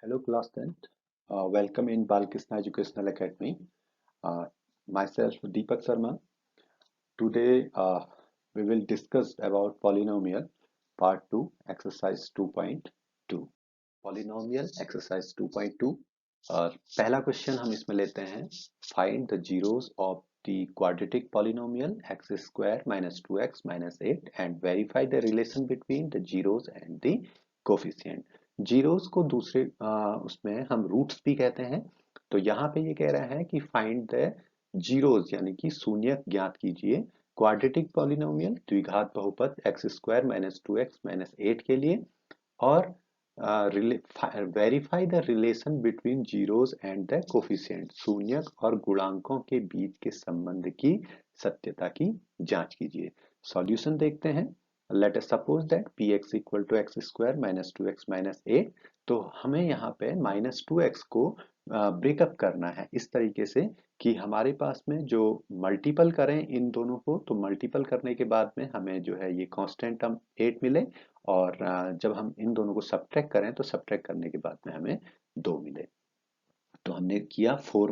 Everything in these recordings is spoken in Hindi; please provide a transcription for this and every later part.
Hello, class 10th. Welcome in Balkrishna Educational Academy. Myself, Deepak Sharma. Today, we will discuss about polynomial, part 2, exercise 2.2. Polynomial, exercise 2.2. पहला क्वेश्चन हम इसमें लेते हैं. Find the zeros of the quadratic polynomial x square minus 2x minus 8 and verify the relation between the zeros and the coefficient. Zeros को दूसरे उसमें हम रूट्स भी कहते हैं. तो यहाँ पे ये कह रहा है कि फाइंड द जीरोस यानी कि शून्य ज्ञात कीजिए क्वाड्रेटिक पॉलिनोमियल द्विघात बहुपद x square minus 2x minus 8 के लिए और verify the relation between zeros and the coefficient. शून्यक और गुणांकों के बीच के संबंध की सत्यता की जांच कीजिए. सॉल्यूशन देखते हैं. Let us suppose that px equal to x square minus 2x minus 8. तो हमें यहाँ पे माइनस 2x को ब्रेकअप करना है इस तरीके से कि हमारे पास में जो मल्टीपल करें इन दोनों को, तो मल्टीपल करने के बाद में हमें जो है ये कांस्टेंट टर्म 8 मिले और जब हम इन दोनों को सब्ट्रैक्ट करें तो सब्ट्रैक्ट करने के बाद में हमें 2 मिले. तो हमने किया 4 -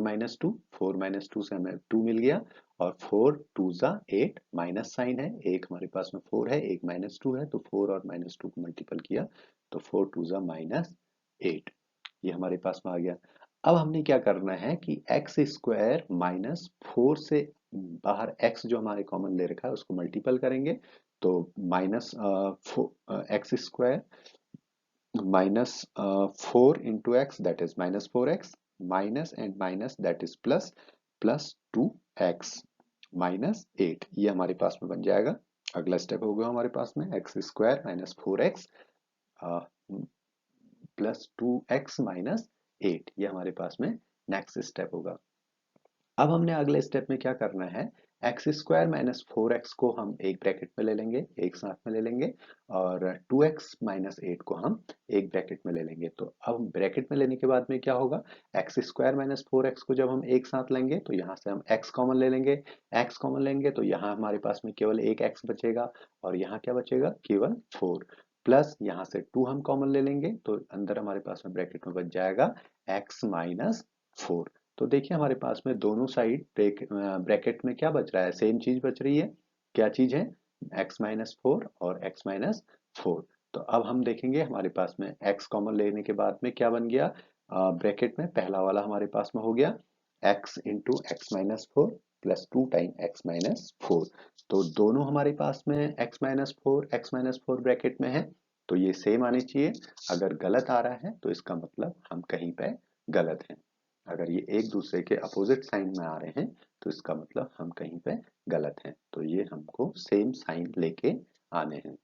2 से हमें 2 मिल गया और 4 2 जा 8 माइनस साइन है. एक हमारे पास में 4 है, एक -2 है, तो 4 और -2 को मल्टीपल किया तो 4 2 जा -8. ये हमारे पास में आ गया. अब हमने क्या करना है कि एक्स स्क्वायर माइनस 4 से बाहर x जो हमारे कॉमन ले रखा है उसको मल्टीपल करेंगे. तो minus x square minus 4 into x, that is minus 4x, minus and minus, that is plus, plus 2x minus 8. ये हमारे पास में बन जाएगा. अगला स्टेप होगा हमारे पास में x square minus 4x plus 2x minus 8. ये हमारे पास में नेक्स्ट स्टेप होगा. अब हमने अगले स्टेप में क्या करना है, एक्स स्क्वायर माइनस 4x को हम एक ब्रैकेट में ले लेंगे, एक साथ में ले लेंगे, और 2x माइनस 8 को हम एक ब्रैकेट में ले लेंगे. तो अब ब्रैकेट में लेने के बाद में क्या होगा, एक्स स्क्वायर माइनस 4x को जब हम एक साथ लेंगे तो यहाँ से हम x कॉमन ले लेंगे. x कॉमन लेंगे तो यहाँ हमारे पास में केवल एक x बचेगा और यहाँ क्या बचेगा, केवल 4. प्लस यहाँ से 2 हम कॉमन ले लेंगे तो अंदर हमारे पास में ब्रैकेट में बच जाएगा x माइनस 4. तो देखिए हमारे पास में दोनों साइड ब्रैकेट में क्या बच रहा है, सेम चीज बच रही है. क्या चीज है, x माइनस 4 और x माइनस 4. तो अब हम देखेंगे हमारे पास में x कॉमन लेने के बाद में क्या बन गया, ब्रैकेट में पहला वाला हमारे पास में हो गया x into x minus 4 plus 2 time x minus 4. तो दोनों हमारे पास में x माइनस 4 ब्रैकेट में है तो ये सेम आनी चाहिए. अगर गलत आ रहा है तो इसका मतलब हम कहीं पे गलत हैं. अगर ये एक दूसरे के अपोजिट साइन में आ रहे हैं तो इसका मतलब हम कहीं पे गलत हैं. तो ये हमको सेम साइन लेके आने हैं.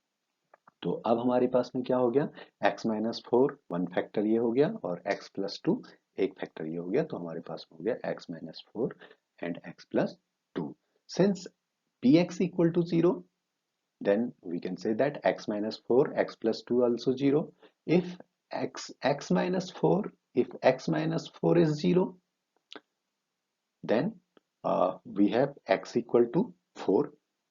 तो अब हमारे पास में क्या हो गया, x माइनस 4 वन फैक्टर ये हो गया और x प्लस 2 एक फैक्टर ये हो गया. तो हमारे पास हो गया x minus 4 and x plus 2. Since px equal to 0, then we can say that x minus 4 x plus 2 also 0. If x minus 4, if x minus 4 is 0, then we have x equal to 4.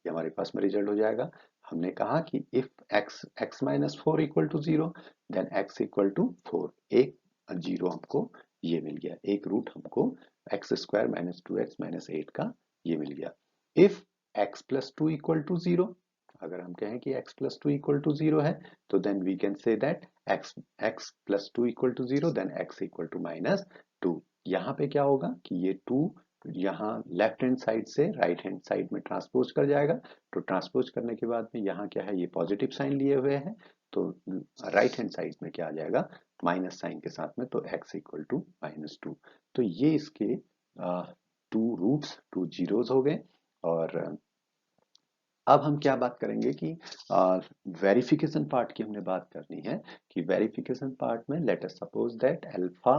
ये हमारे पास में रिजल्ट हो जाएगा. हमने कहा कि if x minus 4 equal to 0, then x equal to 4. एक जीरो हमको ये मिल गया, एक रूट हमको x square minus 2x minus 8 का ये मिल गया. if x plus 2 equal to 0, अगर हम कहें कि x plus 2 equal to 0 है तो then we can say that x plus 2 equal to 0, then x equal to minus 2. यहाँ पे क्या होगा कि ये 2 यहाँ लेफ्ट हैंड साइड से राइट हैंड साइड में ट्रांसपोज कर जाएगा. तो ट्रांसपोज करने के बाद में यहाँ क्या है, ये पॉजिटिव साइन लिए हुए हैं तो राइट हैंड साइड में क्या आ जाएगा, माइनस साइन के साथ में. तो x इक्वल टू -2. तो ये इसके 2 रूट्स 2 जीरोस हो गए. और अब हम क्या बात करेंगे कि वेरिफिकेशन पार्ट की हमने बात करनी है कि वेरिफिकेशन पार्ट में let us suppose that alpha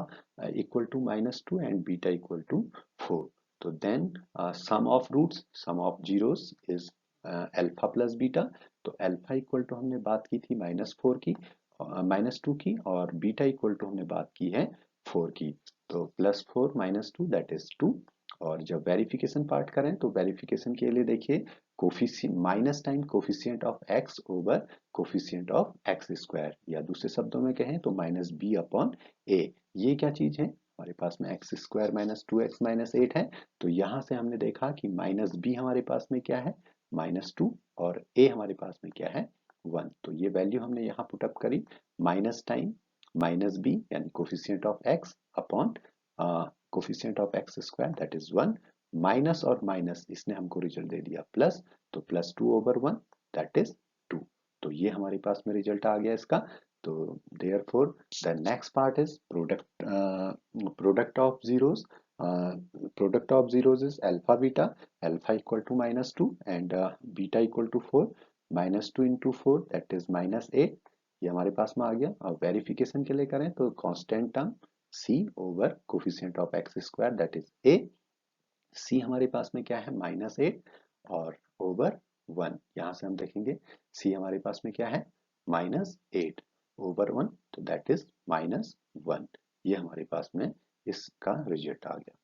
equal to -2 and beta equal to 4. तो then sum of roots sum of zeros is alpha plus beta. तो अल्फा इक्वल टू हमने बात की थी -4 की, -2 की, और बीटा इक्वल टू हमने बात की है 4 की. तो +4 - 2 दैट इज 2 और जब वेरिफिकेशन पार्ट करें तो वेरिफिकेशन के लिए देखिए coefficient minus time coefficient of x over coefficient of x square, या दूसरे शब्दों में कहें तो माइनस बी अपॉन ए। ये क्या चीज है, हमारे पास में एक्स स्क्वायर माइनस 2x-8 है, तो यहां से हमने देखा कि माइनस बी हमारे पास में क्या है, -2, और ए हमारे पास में क्या है, 1। तो ये वैल्यू हमने यहाँ पुट अप करी, माइनस टाइम माइनस बी यानी coefficient of x upon coefficient of x square that is 1, minus और माइनस इसने हमको रिजल्ट दे दिया प्लस, तो +2/1 दैट इज 2। तो ये हमारे पास में रिजल्ट आ गया इसका। तो therefore the next part is product of zeros. Product of zeros is alpha beta, alpha equal to -2 and beta equal to 4, -2 into 4 that is -8। ये हमारे पास में आ गया। अब वेरिफिकेशन के लिए करें तो constant term c over coefficient of x square that is a। c हमारे पास में क्या है, -8 और ओवर 1, यहाँ से हम देखेंगे c हमारे पास में क्या है, -8 ओवर 1, तो दैट इज -1। ये हमारे पास में इसका रिजल्ट आ गया।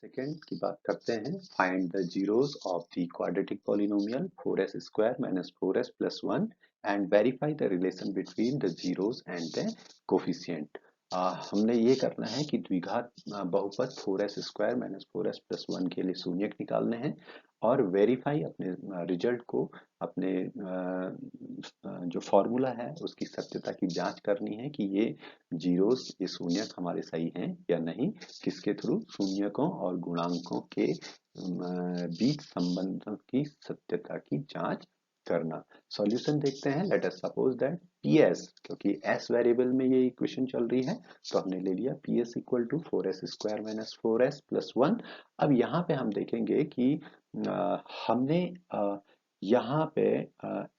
सेकेंड की बात करते हैं, find the zeros of the quadratic polynomial 4s square minus 4s plus 1 and verify the relation between the zeros and the coefficient. हमने ये करना है कि द्विघात बहुपद 4s square minus 4s plus 1 के लिए शून्यक निकालने हैं और वेरीफाई अपने रिजल्ट को अपने जो फॉर्मूला है उसकी सत्यता की जांच करनी है कि ये जीरोस ये शून्यक हमारे सही हैं या नहीं, किसके थ्रू, शून्यकों और गुणांकों के बीच संबंधों की सत्यता की जांच करना। सॉल्यूशन देखते हैं। Let us suppose that PS, क्योंकि S वेरिएबल में ये इक्वेशन चल रही है तो हमने ले लिया PS equal to 4s square minus 4s plus 1। अब यहाँ पे हम देखेंगे कि हमने यहाँ पे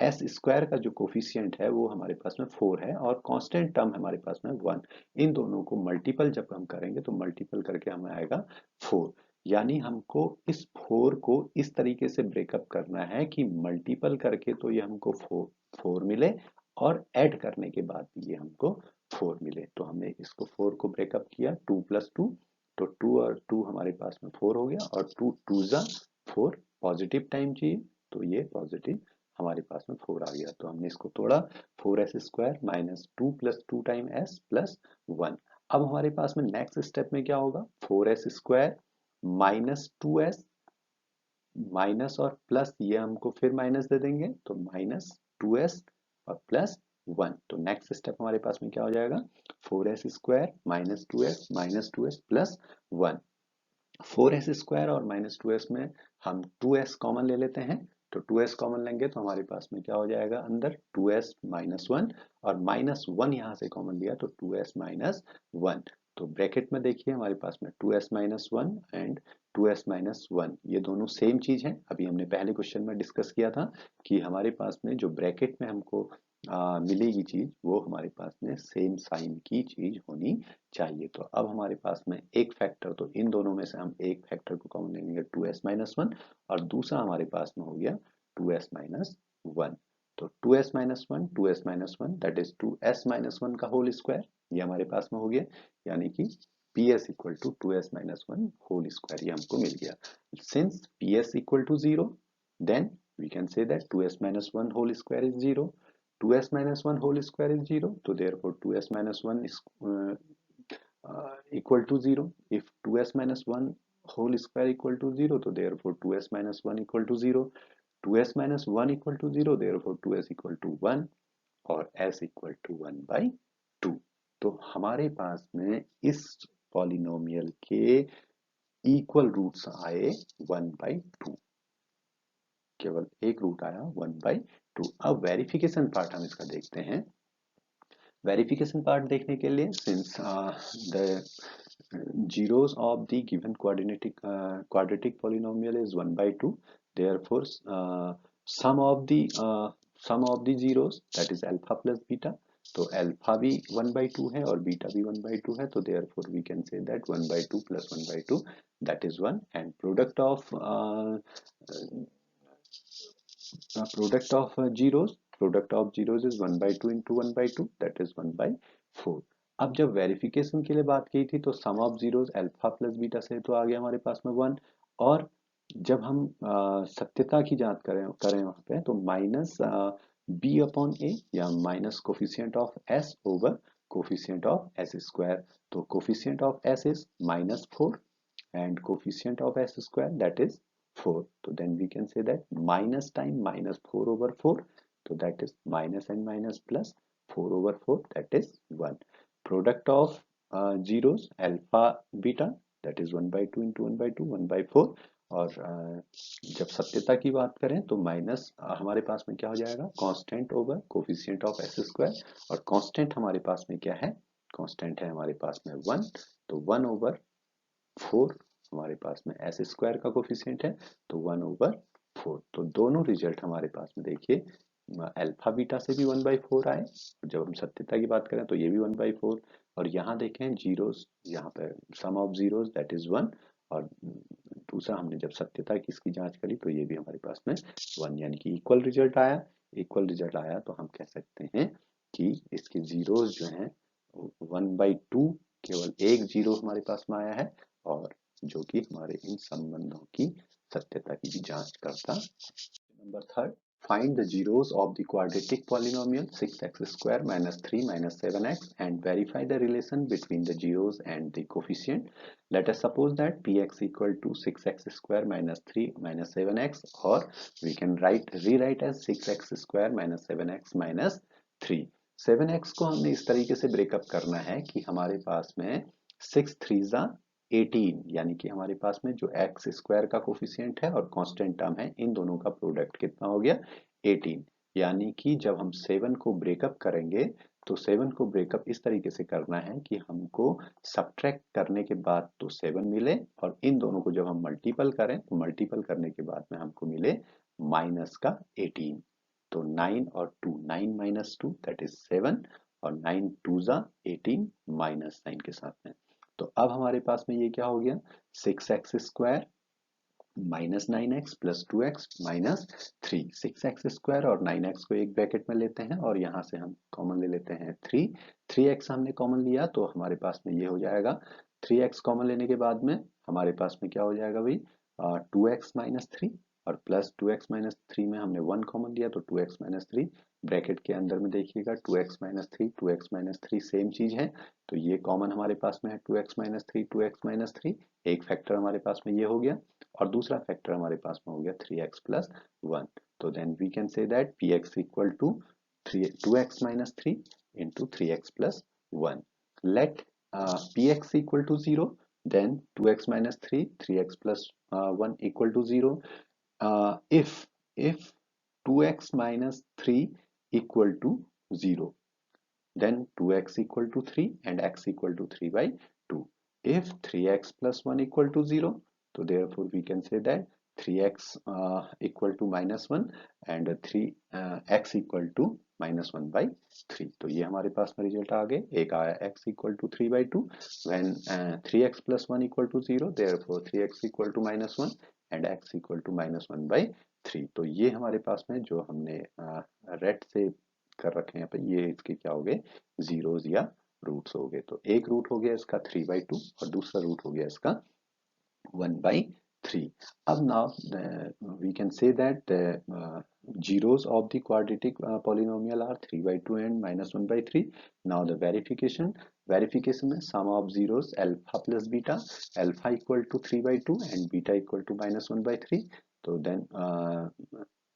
एस स्क्वायर का जो कोफिशिएंट है वो हमारे पास में 4 है और कांस्टेंट टर्म हमारे पास में 1। इन दोनों को मल्टीपल जब हम करेंगे तो मल्टीपल करके हमें आएगा 4, यानी हमको इस 4 को इस तरीके से ब्रेकअप करना है कि मल्टीपल करके तो ये हमको 4 मिले और ऐड करने के बाद भी ये हमको 4 मिले। तो हमने इसको 4 को ब्रेकअप किया 2 + 2, तो 2 और 2 हमारे पास में 4 हो गया और 2 2 जा 4, पॉजिटिव टाइम चाहिए तो ये पॉजिटिव हमारे पास में 4 आ गया। तो हमने इसको तोड़ा, 4s square minus 2 + 2 time s plus 1। अब हमारे पास में नेक्स्ट स्टेप में क्या होगा, 4s square minus 2s minus और प्लस, ये हमको फिर माइनस दे देंगे तो -2s और प्लस 1। तो नेक्स्ट स्टेप हमारे पास में क्या हो जाएगा, 4s square minus 2s plus 1। 4s square और -2s में हम 2s कॉमन ले लेते हैं, तो 2s कॉमन लेंगे तो हमारे पास में क्या हो जाएगा, अंदर 2s माइनस 1 और -1 यहाँ से कॉमन लिया तो 2s माइनस 1। तो ब्रैकेट में देखिए हमारे पास में 2s minus 1 and 2s minus 1 ये दोनों सेम चीज है। अभी हमने पहले क्वेश्चन में डिस्कस किया था कि हमारे पास में जो ब्रैकेट में हमको मिलेगी चीज वो हमारे पास में सेम साइन की चीज होनी चाहिए। तो अब हमारे पास में एक फैक्टर, तो इन दोनों में से हम एक फैक्टर को कॉमन लेंगे 2s माइनस 1 और दूसरा हमारे पास में हो गया 2s माइनस 1। तो 2s minus 1 2s minus 1 that is 2s minus 1 का होल स्क्वायर, ये हमारे पास में हो गया, यानी कि PS equal to 2s minus 1 whole square, ये हमको मिल गया। सिंस PS equal to 0 then we can say that 2s minus 1 whole square is 0, 2s minus 1 whole square is 0, so therefore 2s minus 1 is equal to 0. If 2s minus 1 whole square equal to 0, so therefore 2s minus 1 equal to 0. 2s minus 1 equal to 0, therefore 2s equal to 1 और s equal to 1 by 2। तो हमारे पास में इस पॉलिनोमियल के इक्वल रूट्स आए 1 by 2, केवल एक रूट आया 1/2। अब वेरिफिकेशन पार्ट हम इसका देखते हैं। वेरिफिकेशन पार्ट देखने के लिए since the zeros of the given quadratic polynomial is 1/2, therefore sum of the zeros that is alpha plus beta, तो अल्फा भी 1/2 है और बीटा भी 1/2 है, तो therefore we can say that 1/2 plus 1/2 that is 1 and product of zeros is 1/2 into 1/2 that is 1/4। अब जब वेरिफिकेशन के लिए बात की थी तो sum of zeros alpha plus beta से तो आ गया हमारे पास में 1 और जब हम सत्यता की जांच करें करें वहां पे तो माइनस बी अपॉन ए या minus coefficient of s over coefficient of s square. तो coefficient of s is -4 and coefficient of s square that is 4. So then we can say that minus time minus 4 over 4. So that is minus and minus plus 4 over 4 that is 1. Product of zeros alpha beta that is 1 by 2 into 1 by 2 1 by 4। और जब सत्यता की बात करें तो माइनस हमारे पास में क्या हो जाएगा constant over coefficient of s square. और कांस्टेंट हमारे पास में क्या है कांस्टेंट है हमारे पास में 1। तो 1 ओवर 4 हमारे पास में एस स्क्वायर का कोफिशिएंट है तो 1 ओवर 4। तो दोनों रिजल्ट हमारे पास में देखिए अल्फा बीटा से भी 1/4 आए। जब हम सत्यता की बात करें तो ये भी 1/4। और यहाँ देखें जीरोस यहाँ पे सम ऑफ जीरोस दैट इज 1। और दूसरा हमने जब सत्यता की इसकी जांच करी तो ये भी हमारे पास में 1 यानी कि इक्वल रिजल्ट आया। इक्वल रिजल्ट आया तो हम कह सकते हैं कि इसके जीरोस जो हैं 1/2 केवल एक जीरो हमारे पास में आया है और जो कि हमारे इन संबंधों की सत्यता की भी जांच करता। Number third, find the zeros of the quadratic polynomial 6x square minus 3 minus 7x and verify the relation between the zeros and the coefficient. Let us suppose that px equal to 6x square minus 3 minus 7x, or we can rewrite as 6x square minus 7x minus 3। 7x को हमने इस तरीके से ब्रेकअप करना है कि हमारे पास में 6 3 18 यानी कि हमारे पास में जो एक्स स्क्वायर का कोफिशिएंट है और कांस्टेंट टर्म है इन दोनों का प्रोडक्ट कितना हो गया 18। यानी कि जब हम 7 को ब्रेकअप करेंगे तो 7 को ब्रेकअप इस तरीके से करना है कि हमको सब्ट्रैक्ट करने के बाद तो 7 मिले और इन दोनों को जब हम मल्टीपल करें तो मल्टीपल करने के बाद में हमको मिले माइनस का 18। तो 9 और 2 9 माइनस 2 दैट इज 7 और 9 2 18 माइनस 9 के साथ में। तो अब हमारे पास में ये क्या हो गया 6x square minus 9x plus 2x minus 3। 6x square और 9x को एक ब्रैकेट में लेते हैं और यहाँ से हम कॉमन ले लेते हैं 3। 3x हमने कॉमन लिया तो हमारे पास में ये हो जाएगा 3x कॉमन लेने के बाद में हमारे पास में क्या हो जाएगा भाई 2x माइनस 3 और प्लस 2x माइनस 3 में हमने 1 कॉमन लिया तो 2x माइनस 3 ब्रैकेट के अंदर में देखिएगा 2x minus 3 2x minus 3 same चीज है। तो ये कॉमन हमारे पास में है 2x माइनस 3 2x माइनस 3। एक फैक्टर हमारे पास में ये हो गया और दूसरा फैक्टर हमारे पास में हो गया 3x प्लस 1। तो then we can say that px equal to 2x minus 3 into 3x plus 1। Let px equal to 0 then 2x minus 3 3x plus 1 equal to 0। If 2x minus 3 equal to 0 then 2x equal to 3 and x equal to 3 by 2। If 3x plus 1 equal to 0 so therefore we can say that 3x equal to minus 1 and 3x equal to minus 1 by 3। तो ये हमारे पास में रिजल्ट आ गए। एक आया x equal to 3 by 2 when 3x plus 1 equal to 0 therefore 3x equal to minus 1 and x equal to minus 1 by 3। तो ये हमारे पास में जो हमने रेड से कर रखे हैं यहाँ पे ये इसके क्या हो गए जीरोस या रूट्स हो गए। तो एक रूट हो गया इसका 3/2 और दूसरा रूट हो गया इसका 1/3। अब now we can say that the zeros of the quadratic polynomial are 3/2 and -1/3। Now the verification में sum of zeros alpha plus beta, alpha equal to 3/2 and beta equal to -1/3। तो then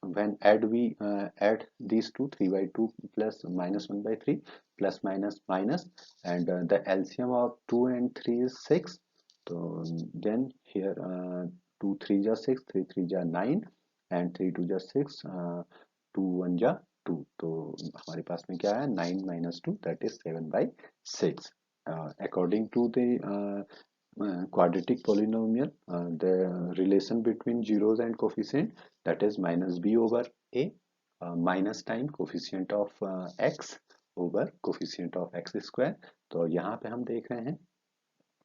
when we add these two 3/2 plus -1/3 plus minus minus and the LCM of 2 and 3 is 6। so then here 2 3 ja 6 3 3 ja 9 and 3 2 ja 6 2 1 ja 2। तो हमारे पास में क्या है 9 minus 2 that is 7/6। According to the quadratic polynomial the relation between zeros and coefficient that is minus b over a minus time coefficient of x over coefficient of x square। तो यहाँ पे हम देख रहे हैं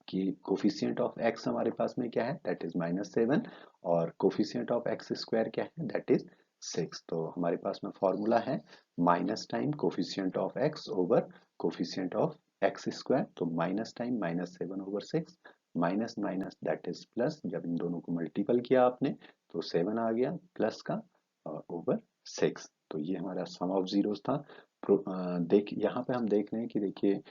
कि कोफिशिएंट ऑफ x हमारे पास में क्या है दैट इज -7 और कोफिशिएंट ऑफ x स्क्वायर क्या है दैट इज 6। तो हमारे पास में फॉर्मूला है minus time coefficient of x over coefficient of x square. तो minus time -7 over 6 minus minus that is plus, जब इन दोनों को मल्टीपल किया आपने तो 7 आ गया प्लस का और ओवर 6। तो ये हमारा सम ऑफ जीरोस था। देख यहाँ पे हम देख रहे हैं कि देखिए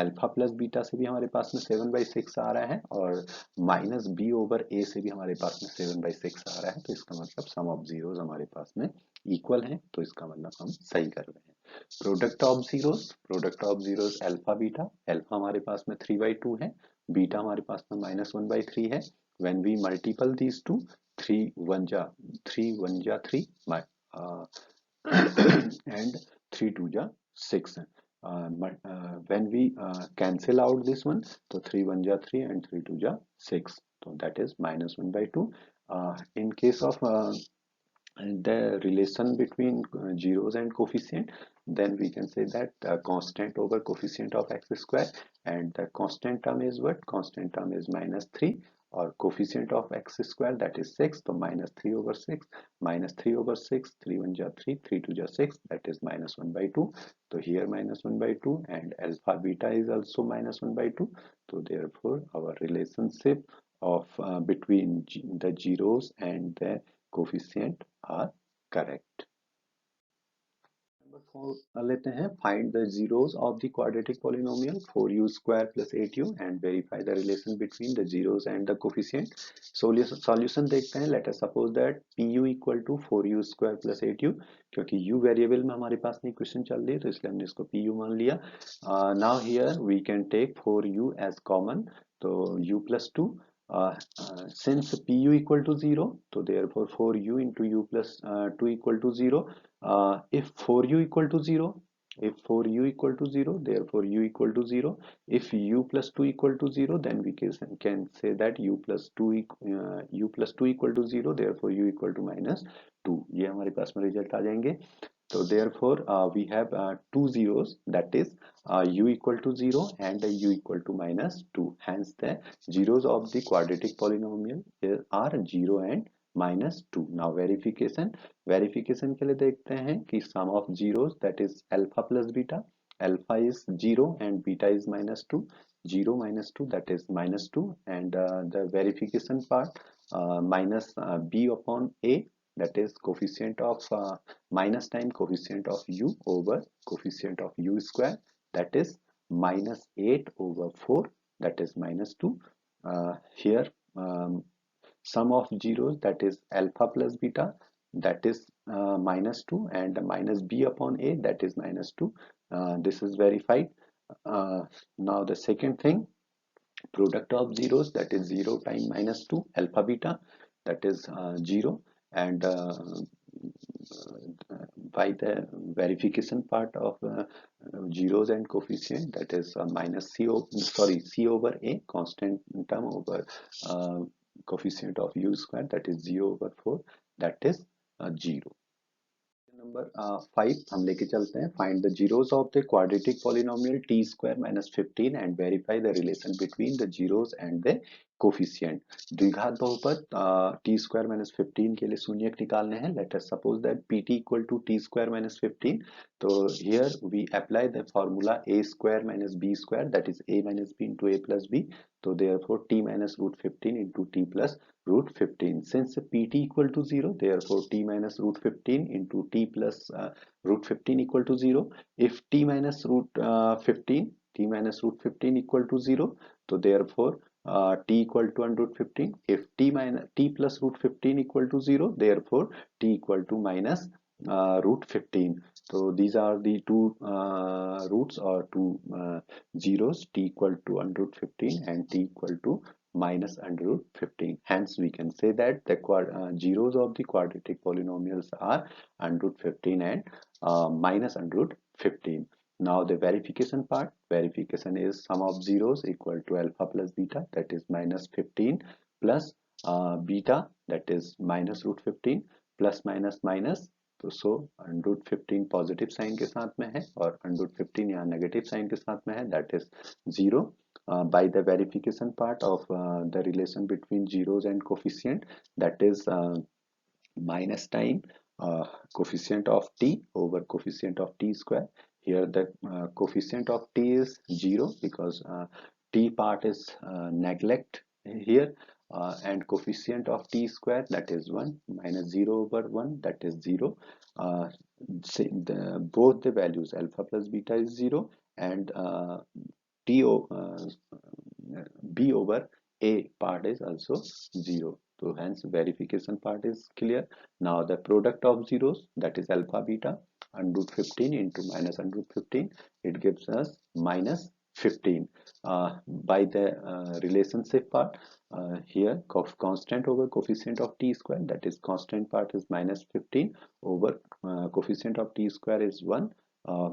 अल्फा प्लस बीटा से भी हमारे पास में 7/6 आ रहा है और माइनस बी ओवर ए से भी हमारे पास में 7/6 आ रहा है। तो इसका मतलब सम ऑफ जीरोस हमारे पास में इक्वल है, तो इसका मतलब हम सही कर रहे हैं। Product of zeros alpha beta, alpha हमारे पास में 3/2 है, बीटा हमारे पास में -1/3 है। When we multiple these two, 3 1 जा 3 and 3 2 जा 6। When we cancel out this one, so 3 1 ja 3 and 3 2 ja 6, so that is -1/2। In case of the relation between zeros and coefficient, then we can say that constant over coefficient of x square, and the constant term is what? Constant term is -3, or coefficient of x square, that is 6, so -3 over 6, -3 over 6, 3 1 ja 3, 3 2 ja 6, that is -1/2। So here -1/2, and alpha beta is also -1/2, so therefore our relationship of between the zeros and the coefficient are correct। Number 4 लेते हैं। Find the zeros of the quadratic polynomial 4u square plus 8u and verify the relation between the zeros and the coefficient. Solution देखते हैं। Let us suppose that pu equal to 4u square plus 8u, क्योंकि u वेरिएबल में हमारे पास नहीं क्वेश्चन चल रही है तो इसलिए हमने इसको pu मान लिया। Now here we can take 4u as common, तो u plus 2, since pu equal to 0, so therefore 4u into u plus 2 equal to 0। If 4u equal to 0, if 4u equal to 0, therefore u equal to 0। If u plus 2 equal to 0, then we can say that u plus 2 equal to 0, therefore u equal to -2। ये हमारे पास में रिजल्ट आ जाएंगे। So therefore we have two zeros, that is u equal to 0 and u equal to -2. Hence the zeros of the quadratic polynomial are 0 and -2। Now verification के लिए देखते हैं कि sum of zeros, that is alpha plus beta, alpha is 0 and beta is -2, 0 -2 that is -2, and the verification part minus b upon a, that is coefficient of minus time coefficient of u over coefficient of u square, that is -8 over 4, that is -2। Here sum of zeros, that is alpha plus beta, that is -2, and minus b upon a, that is -2। This is verified। Now the second thing, product of zeros, that is 0 times -2 alpha beta, that is 0, and by the verification part of zeros and coefficient, that is minus c over a, constant term, over coefficient of u square, that is 0 over 4, that is 0। Number 5 हम लेके चलते हैं। Find the zeros of the quadratic polynomial T square minus 15 and verify the relation between the zeros and the coefficient. द्विघात बहुपद टी स्क्वायर माइनस 15 के लिए शून्यक निकालने हैं। Let us suppose that P T equal to T square minus 15, तो here we apply the formula A square minus B square, that is a minus b into a plus b, so therefore t minus root 15 into t plus root 15। Since pt equal to 0, therefore t minus root 15 into t plus root 15 equal to 0। If t minus root 15 equal to 0, so therefore t equal to under root 15। If t plus root 15 equal to 0, therefore t equal to minus root 15। So these are the two roots or two zeros, t equal to under root 15 and t equal to minus under root 15। Hence we can say that the zeros of the quadratic polynomials are under root 15 and minus under root 15। Now the verification part, verification is sum of zeros equal to alpha plus beta, that is minus 15 plus beta, that is minus root 15, plus minus minus, तो so under root 15 positive sign के साथ में है और अंडर रूट 15 यहाँ नेगेटिव साइन के साथ में है, that is 0। by the verification part of the relation between zeros and coefficient, that is minus time coefficient of t over coefficient of t square। here the coefficient of t is 0 because t part is neglect here, and coefficient of t square, that is 1, minus 0 over 1, that is 0. uh, Both the values alpha plus beta is 0, and t b over a part is also 0. So hence verification part is clear. Now the product of zeros, that is alpha beta, 115 into minus 115, it gives us minus 15. By the relationship part, here constant over coefficient of t square, that is constant part is minus 15 over coefficient of t square is 1,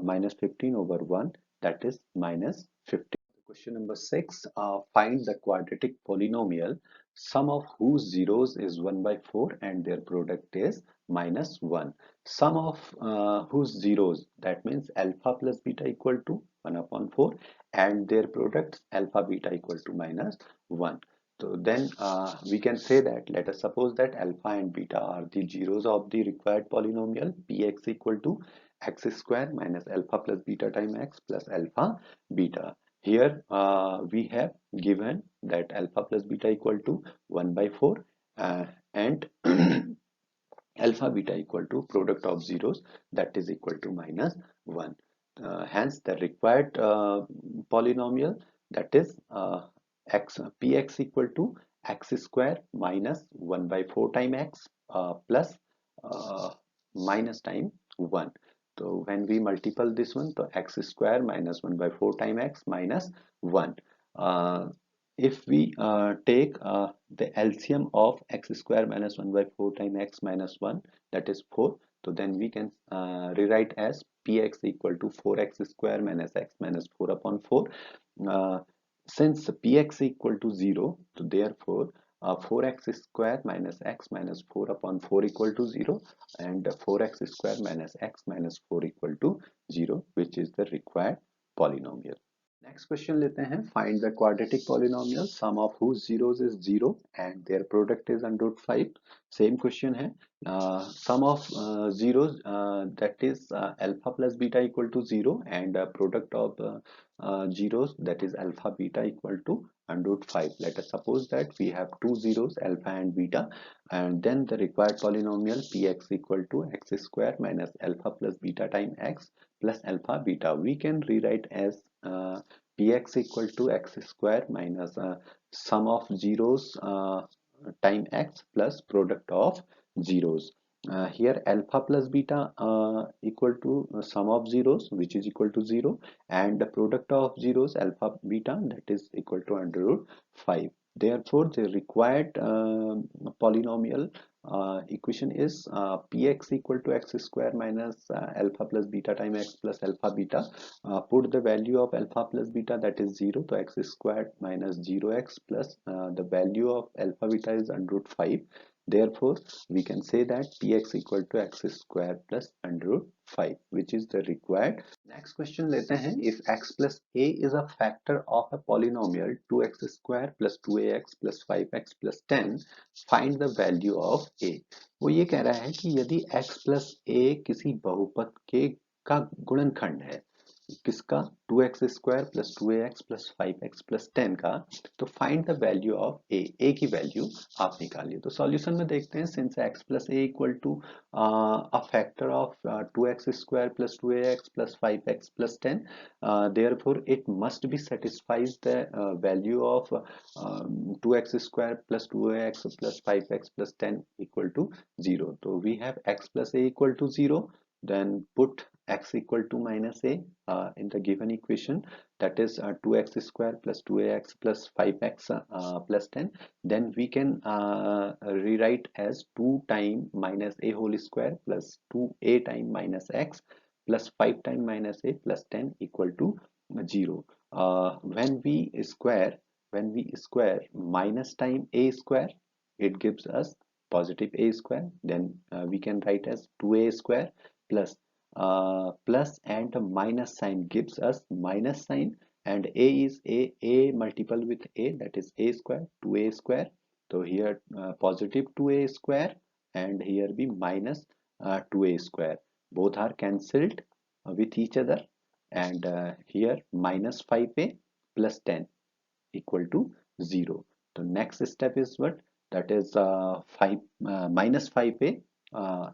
minus 15 over 1, that is minus 15. Question number 6. Find the quadratic polynomial sum of whose zeros is 1 by 4 and their product is minus 1. Sum of whose zeros, that means alpha plus beta equal to 1 upon 4 and their products alpha beta equal to minus 1. So then we can say that, let us suppose that alpha and beta are the zeros of the required polynomial px equal to x square minus alpha plus beta times x plus alpha beta. Here we have given that alpha plus beta equal to 1 by 4 and alpha beta equal to product of zeros, that is equal to minus 1. Hence the required polynomial, that is px equal to x square minus 1 by 4 times x plus minus time 1. So when we multiple this one, so x square minus 1 by 4 times x minus 1. If we take the LCM of x square minus 1 by 4 times x minus 1, that is 4. So then we can rewrite as px equal to 4x square minus x minus 4 upon 4. Since px equal to 0, so therefore 4x square minus x minus 4 upon 4 equal to 0, and 4x square minus x minus 4 equal to 0, which is the required polynomial. Next question लेते हैं. Find the quadratic polynomial sum of whose zeros is 0 and their product is √5. Same question है. Sum of zeros, that is alpha plus beta equal to 0 and product of zeros, that is alpha beta equal to √5. Let us suppose that we have two zeros alpha and beta, and then the required polynomial px equal to x square minus alpha plus beta times x plus alpha beta. We can rewrite as px equal to x square minus sum of zeros time x plus product of zeros. Here alpha plus beta equal to sum of zeros, which is equal to 0, and the product of zeros alpha beta, that is equal to √5. Therefore the required polynomial equation is px equal to x square minus alpha plus beta times x plus alpha beta. Put the value of alpha plus beta, that is 0, so x squared minus 0x plus the value of alpha beta is √5. Therefore we can say that px equal to x square plus √5, which is the required. Next question लेते हैं. If x plus a is a factor of a polynomial 2x square plus 2ax plus 5x plus 10, find the value of a. वो ये कह रहा है कि यदि x plus a किसी बहुपद के का गुणनखंड है, किसका, 2x square plus 2ax plus 5x plus 10 का, तो find the value of A की वैल्यू आप निकालिए. तो सॉल्यूशन में देखते हैं. Since x plus A equal to a factor of 2x square plus 2ax plus 5x plus 10, therefore it must be satisfies the value of 2x square plus 2ax plus 5x plus 10 equal to 0. So we have x plus a equal to 0, then put x equal to minus a in the given equation, that is 2x square plus 2ax plus 5x plus 10. Then we can rewrite as 2 times minus a whole square plus 2a times minus x plus 5 times minus a plus 10 equal to 0. When we square minus time a square, it gives us positive a square. Then we can write as 2a square plus plus and minus sign gives us minus sign, and a is a multiple with a, that is a square, 2a square. So here positive 2a square and here be minus 2a square. Both are cancelled with each other. and here minus 5a plus 10 equal to 0. So next step is what? That is 5 minus 5a uh,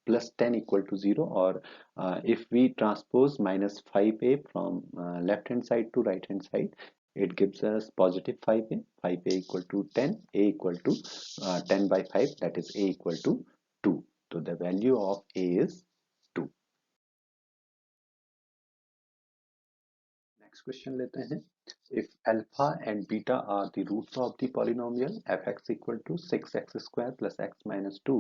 plus 10 equal to 0, or if we transpose minus 5a from left hand side to right hand side, it gives us positive 5a. 5a equal to 10, a equal to 10 by 5, that is a equal to 2. So the value of a is 2. Next question लेते हैं. If alpha and beta are the roots of the polynomial F X equal to 6x square plus X minus 2,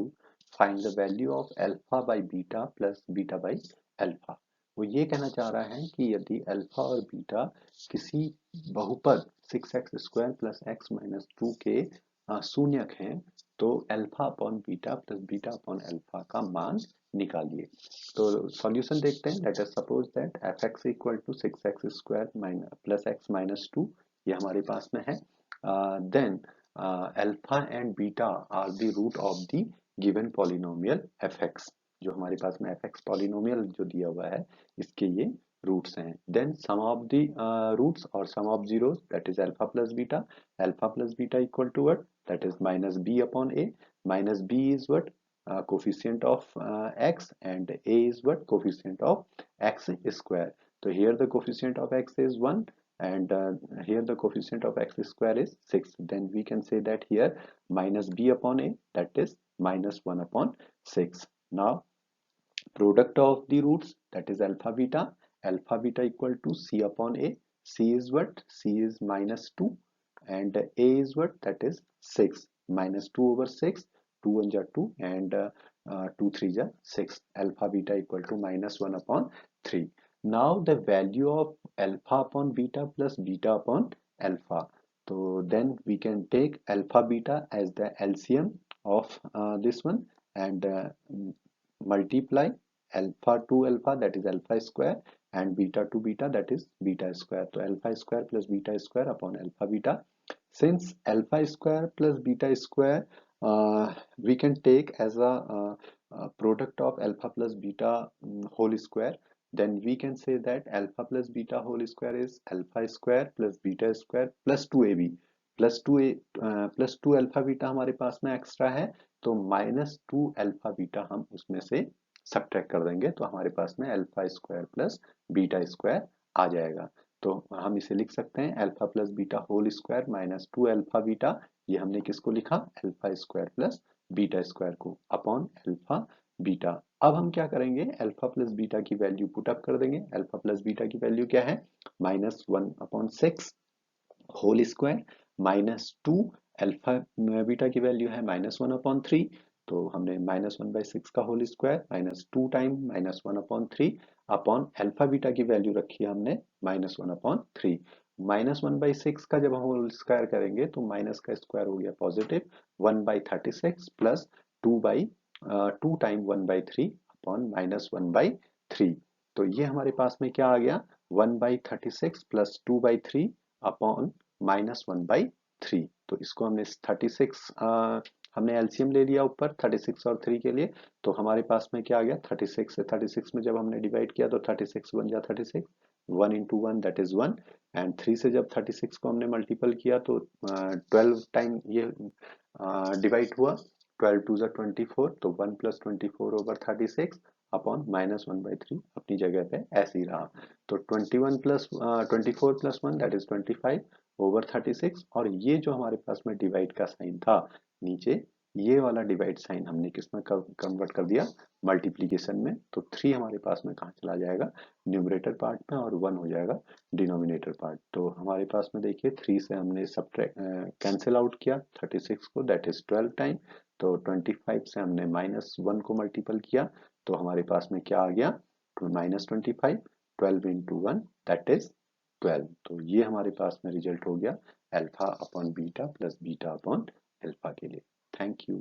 find the value of alpha by beta plus beta by alpha. वो ये कहना चाह रहा है कि यदि अल्फा और बीटा किसी बहुपद 6x square plus X minus 2 के शून्यक हैं, तो alpha upon beta plus beta upon alpha का मान निकालिए. तो सॉल्यूशन देखते हैं. Let us suppose that F X equal to 6x square minus plus X minus 2, ये हमारे पास में है. Then alpha and beta are the root of the given polynomial F X. जो हमारे पास में एफ एक्स पॉलिनोमियल जो दिया हुआ है, इसके ये रूट्स हैं. Then sum of the roots और sum of zeros, that is alpha plus beta. Alpha plus beta equal to what? That is minus b upon a. Minus b is what? Coefficient of x, and a is what? Coefficient of x square. So here the coefficient of x is 1, and here the coefficient of x square is 6. Then we can say that here minus b upon a, that is minus 1 upon 6. Now product of the roots, that is alpha beta. Alpha beta equal to c upon a. C is what? C is minus 2, and a is what? That is 6. Minus 2 over 6, 2 1 ja 2, and 2 3 ja 6. Alpha beta equal to minus 1 upon 3. Now the value of alpha upon beta plus beta upon alpha. So then we can take alpha beta as the LCM of this one, and multiply alpha to alpha, that is alpha square, and beta to beta, that is beta square. So alpha square plus beta square upon alpha beta. Since alpha square plus beta square we can take as a product of alpha plus beta whole square, then we can say that alpha plus beta whole square is alpha square plus beta square plus 2ab plus 2a plus 2 alpha beta हमारे पास में एक्स्ट्रा है, तो माइनस 2 अल्फा बीटा हम उसमें से सब्ट्रैक्ट कर देंगे, तो हमारे पास में alpha square plus beta square आ जाएगा. तो हम इसे लिख सकते हैं alpha plus beta whole square minus 2 alpha beta. ये हमने किसको लिखा? Alpha square plus beta square को अपॉन अल्फा बीटा. अब हम क्या करेंगे? अल्फा प्लस बीटा की वैल्यू पुट अप कर देंगे. अल्फा प्लस बीटा की वैल्यू क्या है? Minus 1 upon 6 whole square minus 2. Alpha beta की वैल्यू है माइनस 1 अपॉन 3, तो हमने माइनस 1 बाई 6 का whole square minus 2 time minus 1 upon 3 upon alpha beta की वैल्यू रखी है हमने माइनस 1 अपॉन 3. माइनस 1 बाई 6 का जब हम होल स्क्वायर करेंगे तो माइनस का स्क्वायर हो गया positive 1 by 36 plus 2 by 2 time 1 by 3 upon minus 1 by 3. तो ये हमारे पास में क्या आ गया? 1 by 36 plus 2 by 3 upon minus 1 by 3. तो इसको हमने 36 हमने एलसीएम ले लिया ऊपर 36 और 3 के लिए, तो हमारे पास में क्या आ गया? 36 से 36 में जब हमने डिवाइड किया तो 36 1 जा 36, 1 इंटू 1 दैट इज 1, एंड 3 से जब 36 को हमने मल्टीपल किया तो 12 टाइम ये डिवाइड हुआ. 12 टू जा 24, तो 1 plus 24 over 36 upon minus 1 by 3 अपनी जगह पे ऐसे ही रहा. तो 21 plus 24 plus 1 that is 25 over 36, और ये जो हमारे पास में डिवाइड का साइन था नीचे, ये वाला डिवाइड साइन हमने किसमें कन्वर्ट कर दिया? मल्टीप्लीकेशन में. तो 3 हमारे पास में कहाँ चला जाएगा? न्यूमरेटर पार्ट में, और 1 हो जाएगा डिनोमिनेटर पार्ट. तो हमारे पास में देखिए 3 से हमने सब्ट्रैक्ट कैंसिल आउट किया 36 को, दैट इज 12 टाइम. तो 25 से हमने माइनस 1 को मल्टीपल किया, तो हमारे पास में क्या आ गया? माइनस 25. 12 into 1 that is 12. तो ये हमारे पास में रिजल्ट हो गया alpha upon beta plus beta upon alpha के लिए. Thank you.